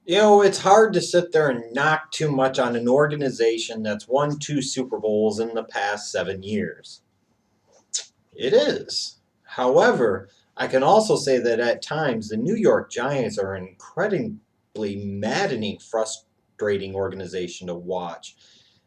It's hard to sit there and knock too much on an organization that's won two Super Bowls in the past 7 years. It is. However, I can also say that at times the New York Giants are an incredibly maddening, frustrating organization to watch.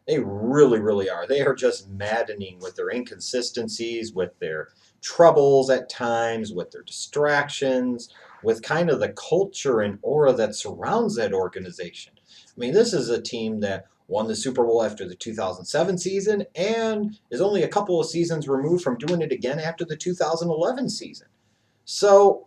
They really, really are. They are just maddening with their inconsistencies, with their troubles at times, with their distractions, with kind of the culture and aura that surrounds that organization. I mean, this is a team that won the Super Bowl after the 2007 season and is only a couple of seasons removed from doing it again after the 2011 season. So,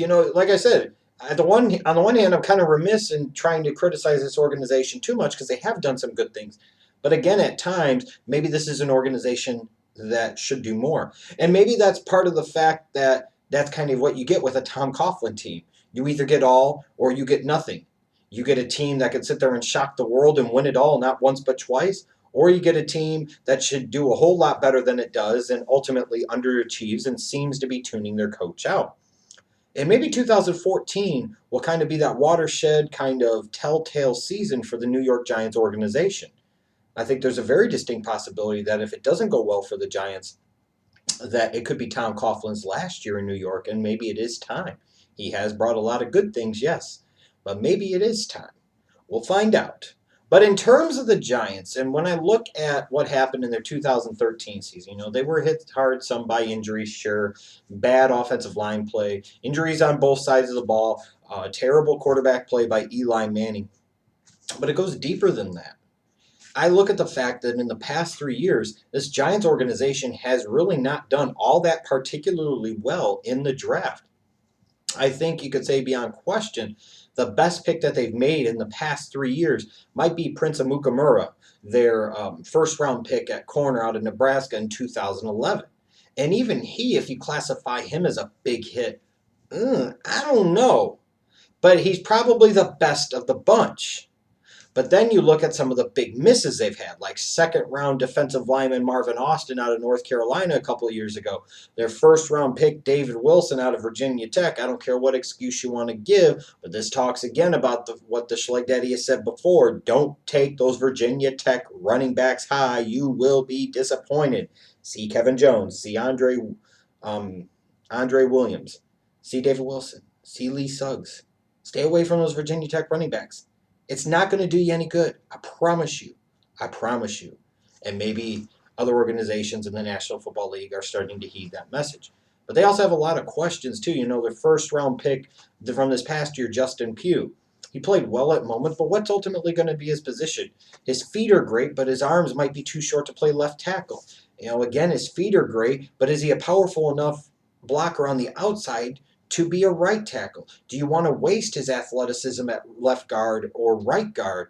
like I said, on the one hand, I'm kind of remiss in trying to criticize this organization too much because they have done some good things. But again, at times, maybe this is an organization that should do more. And maybe that's part of the fact that that's kind of what you get with a Tom Coughlin team. You either get all or you get nothing. You get a team that can sit there and shock the world and win it all, not once but twice, or you get a team that should do a whole lot better than it does and ultimately underachieves and seems to be tuning their coach out. And maybe 2014 will kind of be that watershed kind of telltale season for the New York Giants organization. I think there's a very distinct possibility that if it doesn't go well for the Giants, that it could be Tom Coughlin's last year in New York, and maybe it is time. He has brought a lot of good things, yes, but maybe it is time. We'll find out. But in terms of the Giants, and when I look at what happened in their 2013 season, they were hit hard, some by injuries, sure, bad offensive line play, injuries on both sides of the ball, terrible quarterback play by Eli Manning. But it goes deeper than that. I look at the fact that in the past 3 years, this Giants organization has really not done all that particularly well in the draft. I think you could say beyond question, the best pick that they've made in the past 3 years might be Prince Amukamura, their first round pick at corner out of Nebraska in 2011. And even he, if you classify him as a big hit, I don't know. But he's probably the best of the bunch. But then you look at some of the big misses they've had, like second round defensive lineman Marvin Austin out of North Carolina a couple of years ago. Their first round pick, David Wilson out of Virginia Tech. I don't care what excuse you want to give, but this talks again about what the Schleg Daddy has said before. Don't take those Virginia Tech running backs high. You will be disappointed. See Kevin Jones. See Andre Williams. See David Wilson. See Lee Suggs. Stay away from those Virginia Tech running backs. It's not going to do you any good. I promise you. I promise you. And maybe other organizations in the National Football League are starting to heed that message. But they also have a lot of questions, too. Their first round pick from this past year, Justin Pugh. He played well at moments, but what's ultimately going to be his position? His feet are great, but his arms might be too short to play left tackle. Again, his feet are great, but is he a powerful enough blocker on the outside to be a right tackle? Do you want to waste his athleticism at left guard or right guard?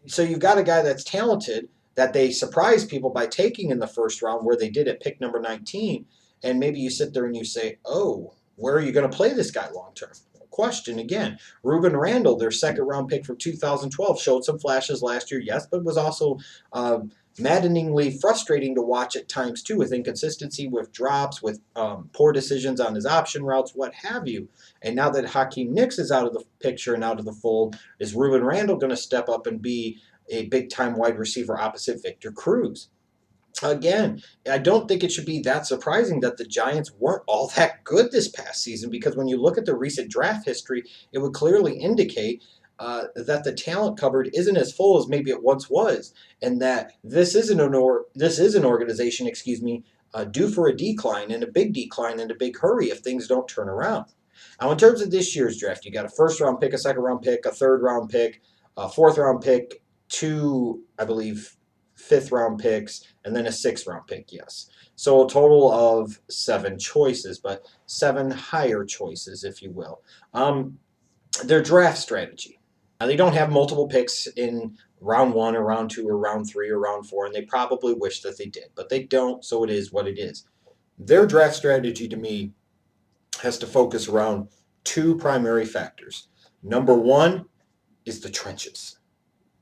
So you've got a guy that's talented that they surprise people by taking in the first round where they did at pick number 19, and maybe you sit there and you say, "Oh, where are you going to play this guy long term?" Question again. Ruben Randall, their second round pick from 2012, showed some flashes last year, yes, but was also maddeningly frustrating to watch at times too, with inconsistency, with drops, with poor decisions on his option routes, what have you. And now that Hakeem Nicks is out of the picture and out of the fold, is Ruben Randall going to step up and be a big time wide receiver opposite Victor Cruz? Again, I don't think it should be that surprising that the Giants weren't all that good this past season, because when you look at the recent draft history, it would clearly indicate that the talent cupboard isn't as full as maybe it once was, and that this is an organization, due for a decline, and a big decline in a big hurry if things don't turn around. Now, in terms of this year's draft, you got a first round pick, a second round pick, a third round pick, a fourth round pick, two, I believe, fifth round picks, and then a sixth round pick, yes. So a total of seven choices, but seven higher choices, if you will. Their draft strategy. Now, they don't have multiple picks in round one or round two or round three or round four, and they probably wish that they did, but they don't, so it is what it is. Their draft strategy to me has to focus around two primary factors. Number one is the trenches.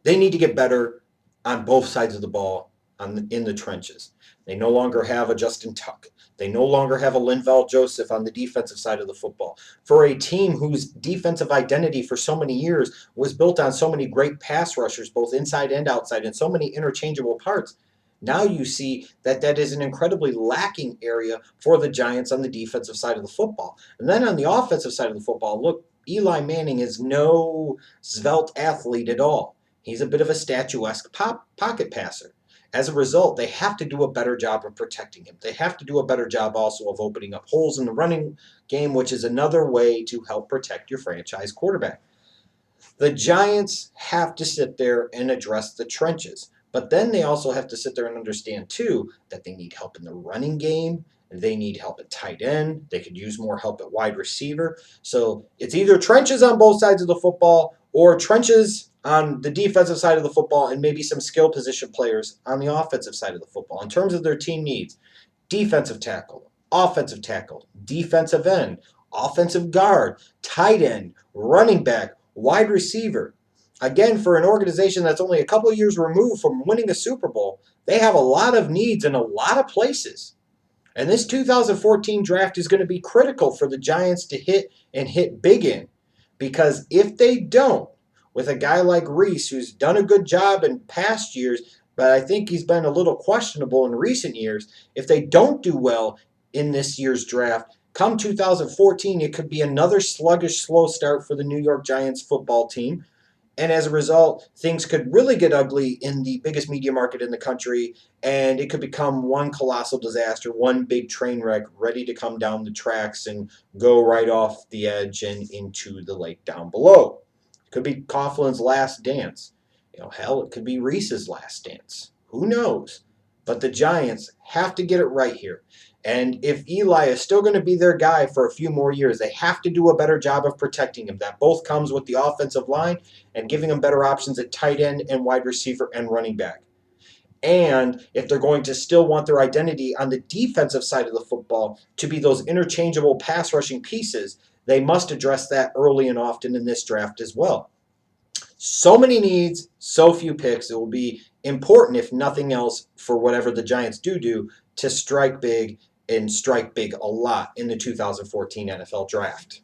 They need to get better on both sides of the ball in the trenches. They no longer have a Justin Tuck. They no longer have a Linval Joseph on the defensive side of the football. For a team whose defensive identity for so many years was built on so many great pass rushers, both inside and outside, and so many interchangeable parts, now you see that that is an incredibly lacking area for the Giants on the defensive side of the football. And then on the offensive side of the football, look, Eli Manning is no svelte athlete at all. He's a bit of a statuesque pocket passer. As a result, they have to do a better job of protecting him. They have to do a better job also of opening up holes in the running game, which is another way to help protect your franchise quarterback. The Giants have to sit there and address the trenches. But then they also have to sit there and understand, too, that they need help in the running game. They need help at tight end. They could use more help at wide receiver. So it's either trenches on both sides of the football or trenches on the defensive side of the football and maybe some skill position players on the offensive side of the football. In terms of their team needs, defensive tackle, defensive end, offensive guard, tight end, running back, wide receiver. Again, for an organization that's only a couple of years removed from winning a Super Bowl, they have a lot of needs in a lot of places. And this 2014 draft is going to be critical for the Giants to hit big in. Because if they don't, with a guy like Reese, who's done a good job in past years, but I think he's been a little questionable in recent years, if they don't do well in this year's draft, come 2014, it could be another sluggish, slow start for the New York Giants football team. And as a result, things could really get ugly in the biggest media market in the country, and it could become one colossal disaster, one big train wreck ready to come down the tracks and go right off the edge and into the lake down below. It could be Coughlin's last dance. Hell, it could be Reese's last dance. Who knows? But the Giants have to get it right here. And if Eli is still going to be their guy for a few more years, they have to do a better job of protecting him. That both comes with the offensive line and giving him better options at tight end and wide receiver and running back. And if they're going to still want their identity on the defensive side of the football to be those interchangeable pass rushing pieces, they must address that early and often in this draft as well. So many needs, so few picks. It will be important, if nothing else, for whatever the Giants do to strike big and strike big a lot in the 2014 NFL Draft.